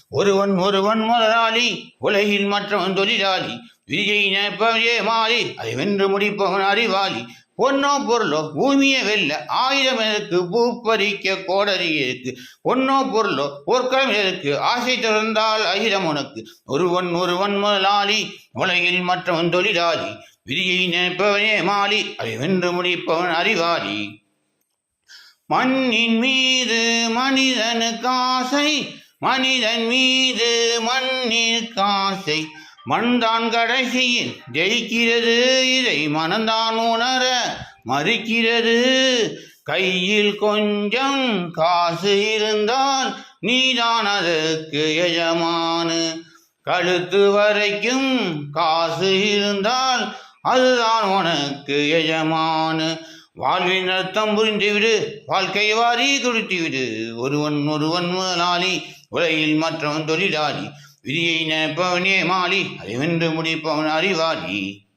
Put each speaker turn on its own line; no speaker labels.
ஒருவன் ஒருவன் முதலாளி, உலகில் மற்றவன் தொழிலாளி. விதியை நினைப்பவனே மாறி, அதை வென்று முடிப்பவன் அறிவாளி. பொன்னோ பொருளோ பூமியை வெல்ல ஆயுதம் எதற்கு, பூப்பறிக்க கோடரி இருக்கு. பொன்னோ பொருளோ போர்க்களம் எதற்கு, ஆசை திறந்தால் அகிலம் உனக்கு. ஒருவன் ஒருவன் முதலாளி, உலகில் மற்றவன் தொழிலாளி. விதியை நினைப்பவனே மாறி, அதை வென்று முடிப்பவன் அறிவாளி. மண்ணின் மீது மனிதனுக்கு ஆசை, மனிதன் மீது மண்ணிற்கு ஆசை. மண்தான் கடைசியில் ஜெயிக்கிறது, இதை மனந்தான் உணர மறுக்கிறது. கையில் கொஞ்சம் காசு இருந்தால் நீதான் அதற்கு எஜமானு. கழுத்து வரைக்கும் காசு இருந்தால் அதுதான் உனக்கு எஜமானு. வாழ்வின் அர்த்தம் புரிந்துவிடு, வாழ்க்கை வாரி குடித்துவிடு. ஒருவன் ஒருவன் முதலாளி, உலகில் மற்றவன் தொழிலாளி. விதியை நினைப்பவனே மாலி, அதை வென்று முடிப்பவன் அறிவாளி.